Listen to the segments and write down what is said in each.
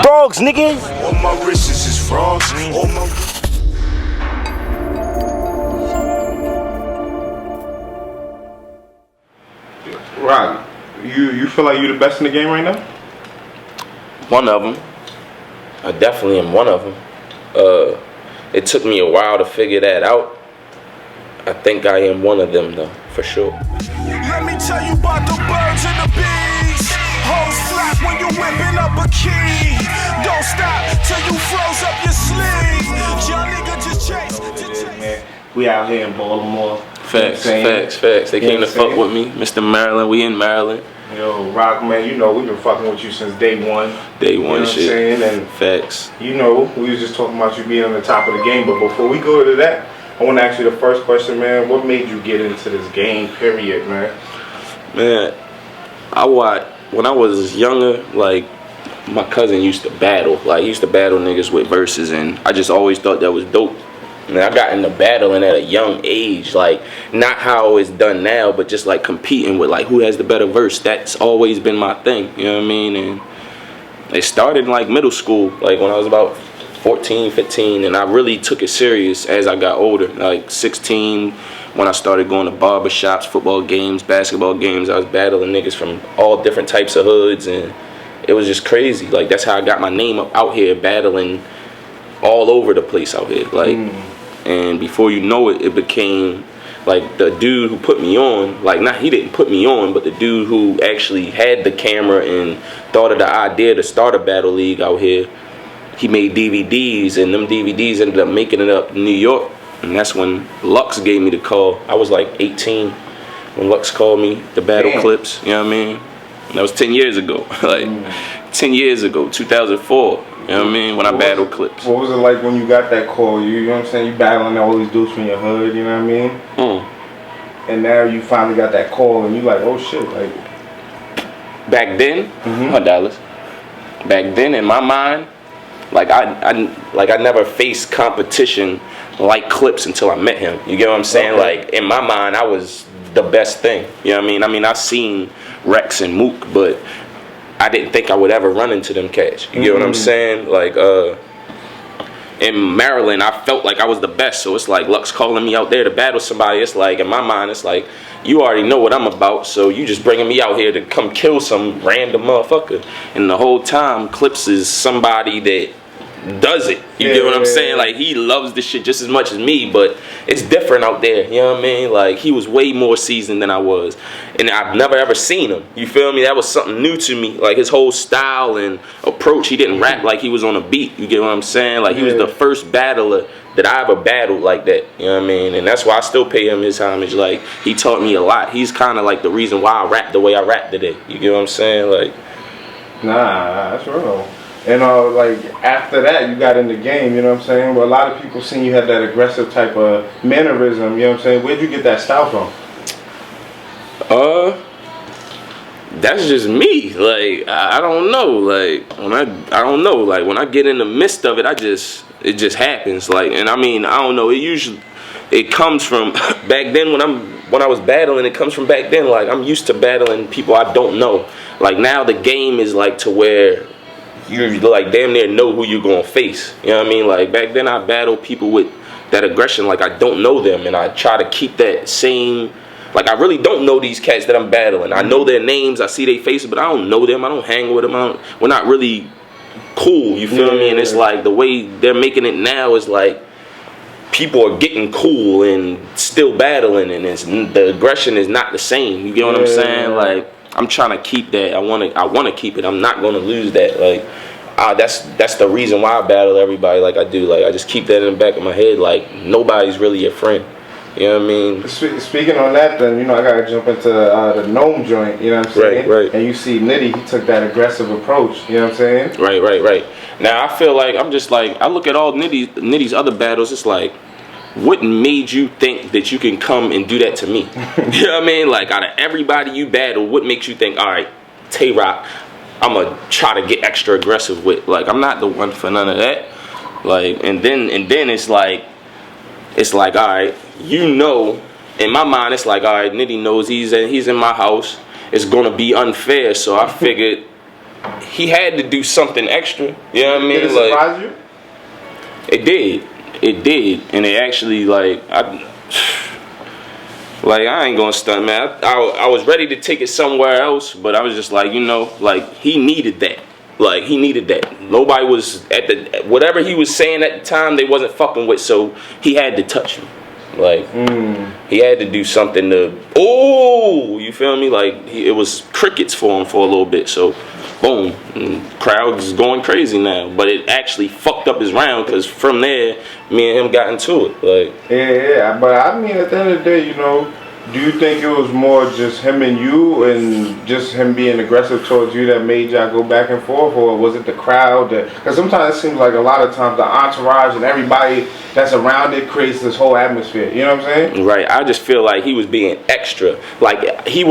Frogs, niggas. All my wrists is frogs. All my Rock, you feel like you the best in the game right now? One of them. I definitely am one of them. It took me a while to figure that out. I think I am one of them, though, for sure. Let me tell you about the birds and the bees. Hoes flap when you whipping up a key. Don't stop till you froze up your sleeve. Young nigga just chase. Man, we out here in Baltimore. Facts. They came to fuck with me. Mr. Maryland, we in Maryland. Yo, Rock, man, you know we've been fucking with you since day one. Day one, you know what shit. I'm saying? And facts. You know, we was just talking about you being on the top of the game, but before we go to that, I want to ask you the first question, man. What made you get into this game, period, man? Man, when I was younger, like, my cousin used to battle. Like, he used to battle niggas with verses, and I just always thought that was dope. And I got into battling at a young age, like, not how it's done now, but just, like, competing with, like, who has the better verse. That's always been my thing, you know what I mean? And it started in, like, middle school, like, when I was about 14, 15, and I really took it serious as I got older. Like 16, when I started going to barber shops, football games, basketball games, I was battling niggas from all different types of hoods, and it was just crazy. Like, that's how I got my name up out here, battling all over the place out here. Like, and before you know it, it became like the dude who put me on, like, not he didn't put me on, but the dude who actually had the camera and thought of the idea to start a battle league out here. He made DVDs, and them DVDs ended up making it up in New York, and that's when Lux gave me the call. I was like 18 when Lux called me to battle Clipse, you know what I mean? And that was 10 years ago, like 10 years ago, 2004, you know what I mean, when I battled Clipse. What was it like when you got that call? You know what I'm saying? You battling all these dudes from your hood, you know what I mean? And now you finally got that call, and you like, oh shit, like. Back then, Dallas. Back then, in my mind, like I never faced competition like Clipse until I met him. You get what I'm saying? Okay. Like, in my mind, I was the best thing. You know what I mean? I mean, I seen Rex and Mook, but I didn't think I would ever run into them cats. You get what I'm saying? Like, in Maryland, I felt like I was the best. So it's like Lux calling me out there to battle somebody. It's like, in my mind, it's like, you already know what I'm about, so you just bringing me out here to come kill some random motherfucker. And the whole time, Clipse is somebody that does it. You get what I'm saying? Like, he loves this shit just as much as me, but it's different out there. You know what I mean? Like, he was way more seasoned than I was, and I've never ever seen him. You feel me? That was something new to me. Like, his whole style and approach. He didn't rap like he was on a beat. You get what I'm saying? Like, he was the first battler that I ever battled like that. You know what I mean? And that's why I still pay him his homage. Like, he taught me a lot. He's kind of like the reason why I rap the way I rap today. You get what I'm saying? Like, nah, that's real. And like, after that, you got in the game, you know what I'm saying? Well, a lot of people seen you had that aggressive type of mannerism, you know what I'm saying? Where'd you get that style from? That's just me. Like, I don't know. Like, I don't know. Like, when I get in the midst of it, it just happens. Like, and I mean, I don't know. It comes from back then when I was battling. It comes from back then. Like, I'm used to battling people I don't know. Like, now the game is like to where you like damn near know who you're gonna face. You know what I mean? Like, back then I battled people with that aggression, like I don't know them, and I try to keep that same. Like, I really don't know these cats that I'm battling. I know their names, I see their faces, but I don't know them. I don't hang with them. We're not really cool. You feel me? And it's like the way they're making it now is like people are getting cool and still battling, and the aggression is not the same. You get what I'm saying? Like, I'm trying to keep that. I want to keep it. I'm not going to lose that. Like, that's the reason why I battle everybody like I do. Like, I just keep that in the back of my head. Like, nobody's really your friend. You know what I mean? Speaking on that, then, you know, I gotta jump into the gnome joint. You know what I'm saying? Right. And you see Nitty, he took that aggressive approach. You know what I'm saying? Right. Now I feel like I'm just like, I look at all Nitty's other battles. It's like, what made you think that you can come and do that to me? You know what I mean? Like, out of everybody you battle, what makes you think, all right, Tay Roc, I'm gonna try to get extra aggressive with? Like, I'm not the one for none of that. Like, and then it's like, all right, you know, in my mind, it's like, all right, Nitty knows he's in my house. It's gonna be unfair, so I figured he had to do something extra. You know what I mean? Did it surprise you? It did. It did. And it actually, like, I ain't gonna stunt, man. I was ready to take it somewhere else, but I was just like, you know, like, he needed that. Like, he needed that. Nobody was whatever he was saying at the time, they wasn't fucking with, so he had to touch him. Like, he had to do something to, you feel me? Like, it was crickets for him for a little bit, so boom, crowd's going crazy now. But it actually fucked up his round, because from there, me and him got into it. Like, yeah, but I mean, at the end of the day, you know, do you think it was more just him and you and just him being aggressive towards you that made y'all go back and forth, or was it the crowd? Because sometimes it seems like a lot of times the entourage and everybody that's around it creates this whole atmosphere. You know what I'm saying? Right. I just feel like he was being extra. Like, it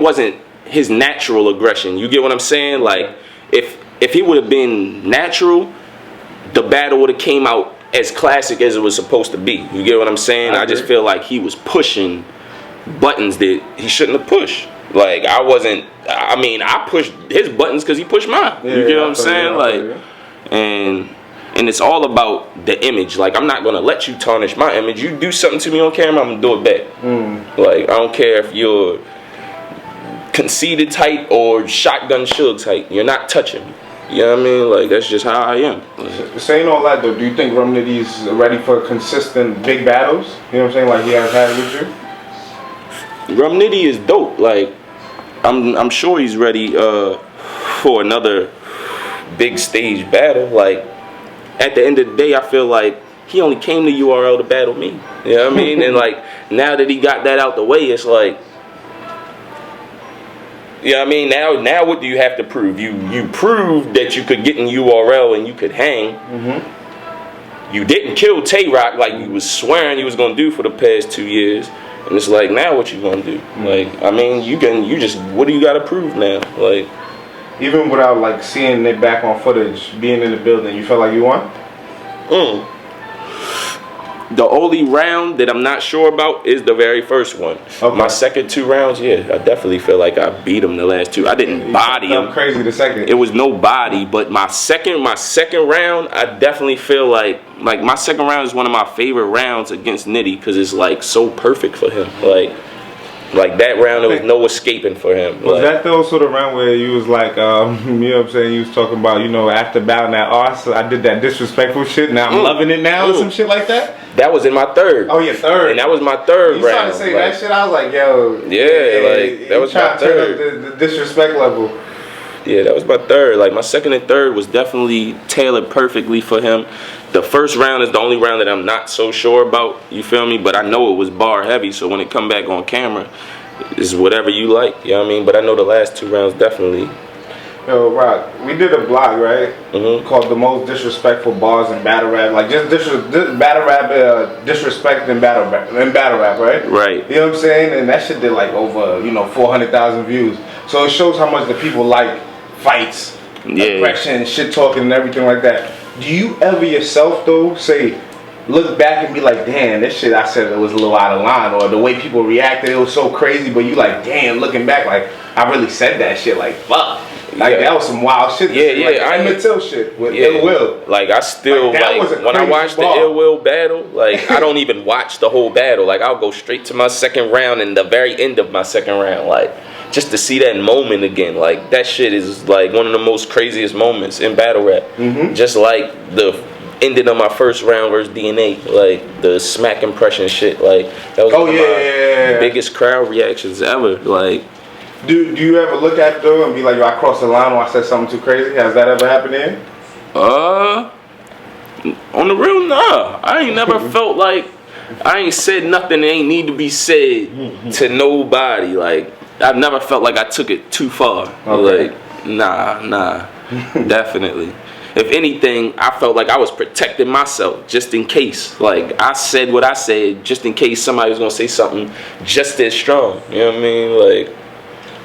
wasn't his natural aggression. You get what I'm saying? Like, if he would have been natural, the battle would have came out as classic as it was supposed to be. You get what I'm saying? I just feel like he was pushing buttons that he shouldn't have pushed. Like, I pushed his buttons because he pushed mine. You get what I'm saying? Like, and it's all about the image. Like, I'm not gonna let you tarnish my image. You do something to me on camera, I'm gonna do it back. Like, I don't care if you're conceited type or shotgun Suge type. You're not touching me. You know what I mean? Like, that's just how I am. Saying all that though, do you think Rum Nitty's ready for consistent big battles? You know what I'm saying? Like he has had with you? Rum Nitty is dope. Like, I'm sure he's ready for another big stage battle. Like, at the end of the day, I feel like he only came to URL to battle me. You know what I mean? And like, now that he got that out the way, it's like, you know what I mean? Now what do you have to prove? You proved that you could get in URL and you could hang. You didn't kill Tay Roc like you was swearing you was gonna do for the past 2 years. And it's like, now what you gonna do? Like, I mean, what do you gotta prove now? Like, even without like seeing it back on footage, being in the building, you felt like you won? The only round that I'm not sure about is the very first one. Okay. My second 2 rounds, yeah, I definitely feel like I beat him the last 2. I didn't body him. Crazy the second. It was no body, but my second round, I definitely feel like my second round is one of my favorite rounds against Nitty because it's like so perfect for him. Like that round, there was no escaping for him. Was that the sort of round where you was like, you know what I'm saying? You was talking about, you know, after battling that arse, I did that disrespectful shit. Now I'm loving it now or some shit like that? That was in my third. Oh, yeah, third. And that was my third round. You started to say that shit, I was like, yo. Yeah, like, that was my third. Turn up the disrespect level. Yeah, that was my third. Like, my second and third was definitely tailored perfectly for him. The first round is the only round that I'm not so sure about, you feel me? But I know it was bar heavy, so when it come back on camera, it's whatever you like, you know what I mean? But I know the last 2 rounds definitely. Yo, Roc, we did a blog, right? Called The Most Disrespectful Bars in Battle Rap. Like, just battle rap, disrespect in battle rap, right? Right. You know what I'm saying? And that shit did like over, 400,000 views. So it shows how much the people like fights, aggression, shit talking and everything like that. Do you ever yourself, though, look back and be like, damn, this shit I said it was a little out of line, or the way people reacted, it was so crazy, but you like, damn, looking back, like, I really said that shit, like, fuck. Like, that was some wild shit. Like, Emmett Till shit with Ill Will. Like, I still, when I watch the Ill Will battle, like, I don't even watch the whole battle. Like, I'll go straight to my second round and the very end of my second round, like, just to see that moment again. Like, that shit is, like, one of the most craziest moments in battle rap. Just like the ending of my first round versus DNA, like, the smack impression shit. Like, that was one of my biggest crowd reactions ever. Like, Do you ever look at it though and be like, yo, I crossed the line or I said something too crazy? Has that ever happened to you? On the real, nah. I ain't never felt like I ain't said nothing that ain't need to be said to nobody. Like, I've never felt like I took it too far. Okay. Like, nah, definitely. If anything, I felt like I was protecting myself just in case. Like, I said what I said just in case somebody was gonna say something just as strong. You know what I mean? Like,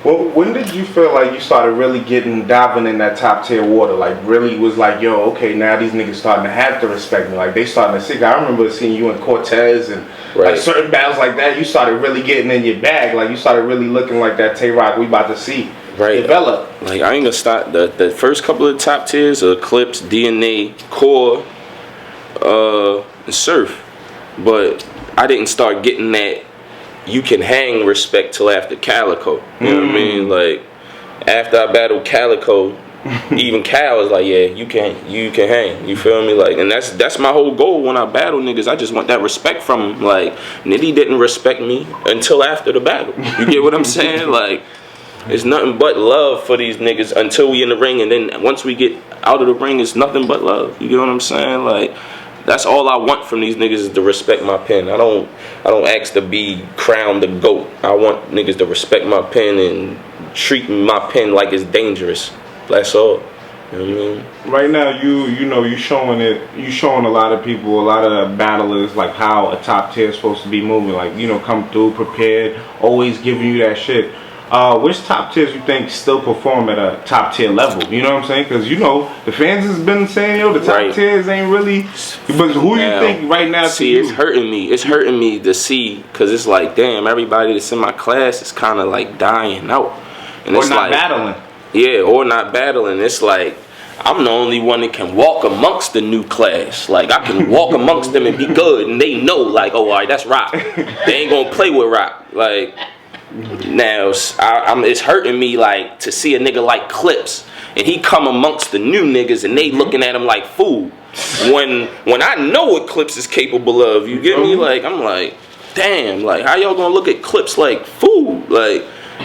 well, when did you feel like you started really diving in that top tier water? Like, really was like, yo, okay, now these niggas starting to have to respect me. Like, they starting to see. I remember seeing you in Cortez and like certain battles like that. You started really getting in your bag. Like, you started really looking like that Tay Roc we about to see. develop. Like I ain't gonna stop the first couple of top tiers are Clipse, DNA, Core, and Surf, but I didn't start getting that you can hang respect till after Calico. You know what I mean? Like after I battled Calico, even Cal was like, yeah, you can hang. You feel me? Like, and that's my whole goal when I battle niggas. I just want that respect from them. Like Nitty didn't respect me until after the battle. You get what I'm saying? Like. It's nothing but love for these niggas until we in the ring, and then once we get out of the ring, it's nothing but love. You get what I'm saying? Like, that's all I want from these niggas is to respect my pen. I don't ask to be crowned the GOAT. I want niggas to respect my pen and treat my pen like it's dangerous. That's all. You know what I mean? Right now, you showing a lot of people, a lot of battlers, like how a top tier is supposed to be moving. Like, come through prepared, always giving you that shit. Which top tiers you think still perform at a top tier level? You know what I'm saying? Because the fans has been saying, the top tiers ain't really. But who you think right now? See, it's hurting me. It's hurting me to see, because it's like, damn, everybody that's in my class is kind of like dying out, and or it's not like, battling. Yeah, or not battling. It's like I'm the only one that can walk amongst the new class. Like I can walk amongst them and be good, and they know, like, oh, all right, that's Rock. They ain't gonna play with Rock, like. Now it's hurting me like to see a nigga like Clipse and he come amongst the new niggas and they looking at him like fool. When I know what Clipse is capable of, you get me? Like I'm like, damn, like how y'all gonna look at Clipse like fool? Like,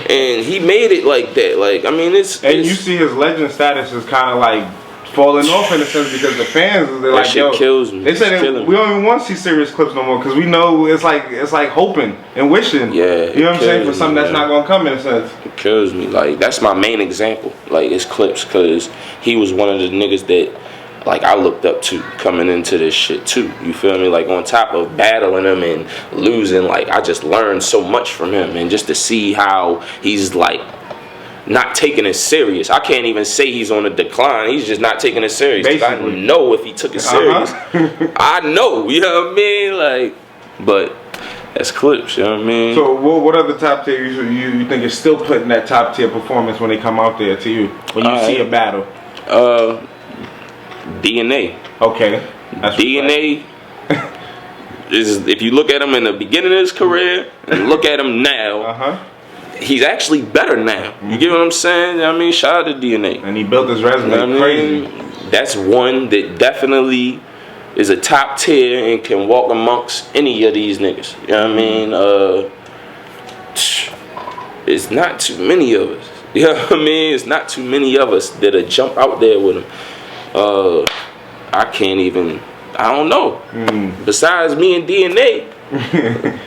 and he made it like that. Like I mean, it's you see his legend status is kind of like falling off in a sense because the fans they're like, shit kills me. They said we don't even want to see serious Clipse no more because we know it's like hoping and wishing. Yeah, you know what I'm saying, for something that's not gonna come in a sense. It kills me. Like that's my main example. Like it's Clipse because he was one of the niggas that like I looked up to coming into this shit too. You feel me? Like on top of battling him and losing, like I just learned so much from him, and just to see how he's like. Not taking it serious. I can't even say he's on a decline. He's just not taking it serious. I know if he took it serious. I know. You know what I mean? Like, but that's Clipse. You know what I mean? So, what other top tier you think is still putting that top tier performance when they come out there to you when you see a battle? DNA. Okay. That's DNA. Is if you look at him in the beginning of his career and look at him now. He's actually better now. You get what I'm saying? I mean, shout out to DNA. And he built his resume crazy. That's one that definitely is a top tier and can walk amongst any of these niggas. You know what I mean? It's not too many of us. You know what I mean? It's not too many of us that'll jump out there with him. I can't even, I don't know. Besides me and DNA,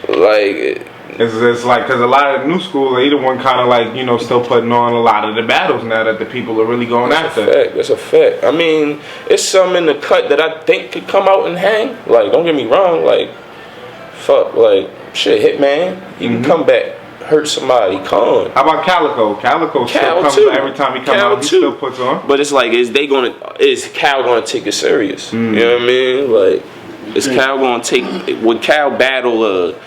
like... It's like, because a lot of the new school, they the one kind of like, still putting on a lot of the battles now that the people are really going after. That's a fact. I mean, it's some in the cut that I think could come out and hang. Like, don't get me wrong. Like, fuck, like, shit, Hitman. He can come back, hurt somebody, con. How about Calico? Calico still comes every time he comes out, he still puts on. But it's like, is Cal gonna take it serious? You know what I mean? Like, is Cal gonna would Cal battle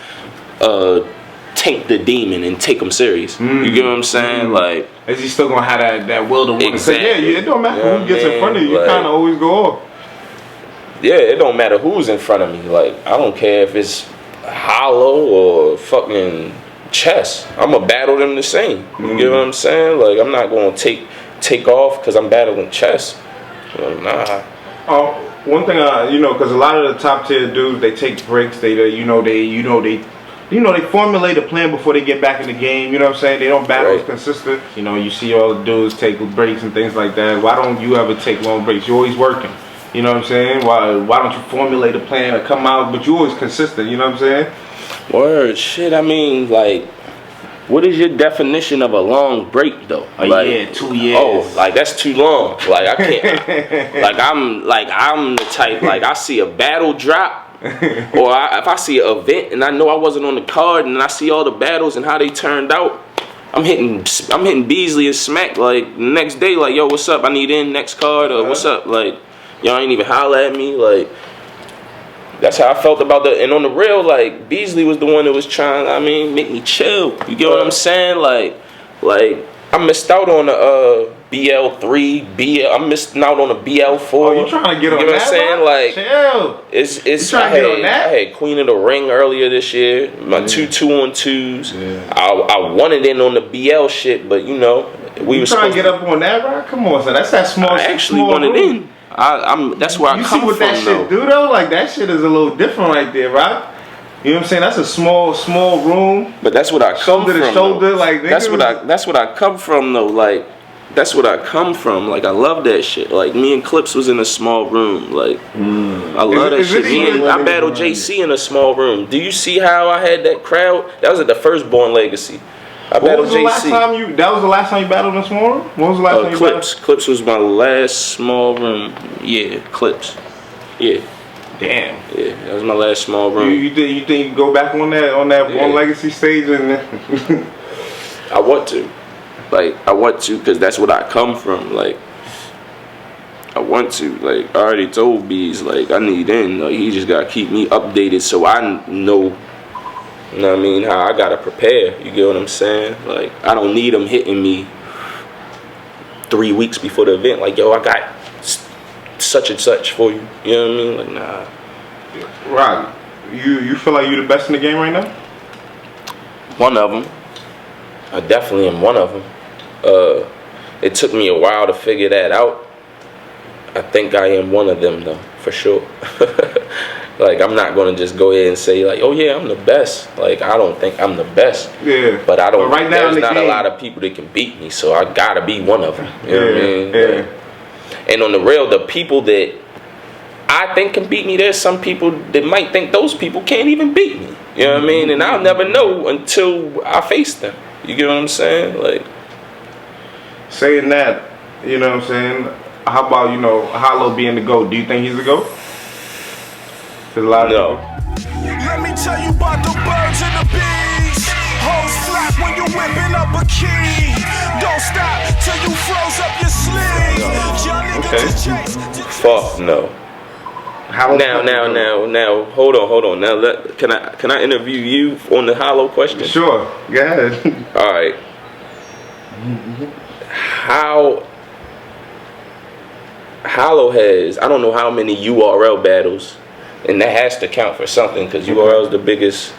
Tank the Demon and take him serious? You get what I'm saying? Like, is he still gonna have that will to want to say, yeah, it don't matter who gets in front of you, like, you kind of always go off. Yeah, it don't matter who's in front of me. Like, I don't care if it's hollow or fucking chess. I'm gonna battle them the same. You get what I'm saying? Like, I'm not gonna take off because I'm battling chess. Like, nah. One thing, because a lot of the top tier dudes, they take breaks. They formulate a plan before they get back in the game. You know what I'm saying? They don't battle as consistent. You see all the dudes take breaks and things like that. Why don't you ever take long breaks? You're always working. You know what I'm saying? Why don't you formulate a plan or come out, but you're always consistent. You know what I'm saying? Word, shit. I mean, like, what is your definition of a long break though? A year, 2 years. Oh, like that's too long. Like I can't. I'm the type. Like I see a battle drop. Or if I see an event and I know I wasn't on the card and I see all the battles and how they turned out, I'm hitting Beasley and Smack like the next day, like, yo, what's up? I need in next card, or what's up? Like, y'all ain't even holler at me. Like, that's how I felt about and on the real, like, Beasley was the one that was trying, make me chill. You get what I'm saying? Like I missed out on the BL3, I'm missing out on the BL4. Oh, you trying to get on that? You know what I'm saying? Like, chill. It's. You trying to get on that? I had Queen of the Ring earlier this year. My 2-2-on-2s. Yeah. I wanted in on the BL shit, but you know, we was trying to get up on that, bro. Come on, son. That's that small. I actually small wanted room. in. That's where I come from. You see what that shit do though? Like that shit is a little different right there, right? You know what I'm saying? That's a small room. But that's what I come shoulder from. To shoulder, though. like that's what I come from though. Like that's what I come from. Like I love that shit. Like me and Clipse was in a small room. Like I love that shit. I battled JC in a small room. Do you see how I had that crowd? That was at the first Born Legacy. I battled JC. That was the last time you battled in a small room? When was the last time you battled? Clipse was my last small room. Yeah, Clipse. Yeah. Damn. Yeah, that was my last small room. You think you go back on that Born Legacy stage and I want to. Like I want to because that's what I come from. Like I want to. Like I already told Bees like I need in. Like he just gotta keep me updated so I know. You know what I mean? How I gotta prepare. You get what I'm saying? Like I don't need him hitting me 3 weeks before the event. Like yo, I got such and such for you. You know what I mean? Like nah. Right. You feel like you the best in the game right now? One of them. I definitely am one of them. It took me a while to figure that out. I think I am one of them though, for sure. Like I'm not gonna just go ahead and say like, oh yeah, I'm the best. Like I don't think I'm the best. Yeah. But I don't. But right now there's not game, a lot of people that can beat me, so I gotta be one of them. You know what I mean? Yeah. Like, and on the real, the people that I think can beat me, there's some people that might think those people can't even beat me. You know what I mean? And I'll never know until I face them. You get what I'm saying? Like saying that, you know what I'm saying? How about, you know, Hollow being the GOAT? Do you think he's the GOAT? Cause a lot no. Let me tell you about the birds and the bees. Hoes flap when you whipping up a key. Don't stop till you froze up your sleeve. Okay. Fuck no. Now, hold on. Now, can I interview you on the Hollow question? Sure, go ahead. All right. How Hollow has, I don't know how many URL battles, and that has to count for something because URL is the biggest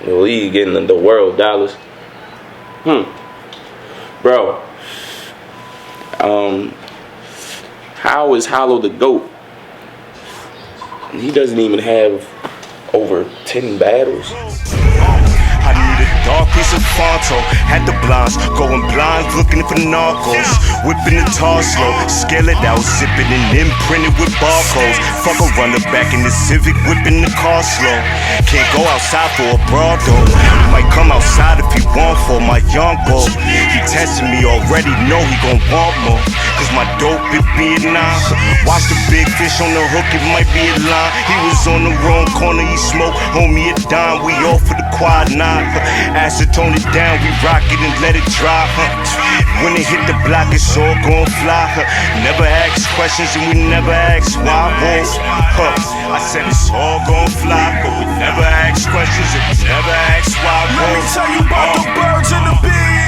league in the world, dollars. Bro. How is Hollow the GOAT? He doesn't even have over 10 battles. I need a dark piece of Fonto. Had the blinds going blind, looking for narcos. Whipping the tar slow, scale it out, zipping and imprinted with barcodes. Fuck a runner back in the Civic, whipping the car slow. Can't go outside for a broad though. Might come outside if he want for my young boy. He testing me already, know he gon' want more. Cause my dope it be at 9. Watch the big fish on the hook, it might be a line. He was on the wrong corner, he smoked, homie a dime. We all for the quad 9. Acetone it down, we rock it and let it drop. When it hit the block, it's all gon' fly. Never ask questions and we never ask why. I said it's all gon' fly, but we never ask questions and we never ask why. Let me tell you about the birds and the bees.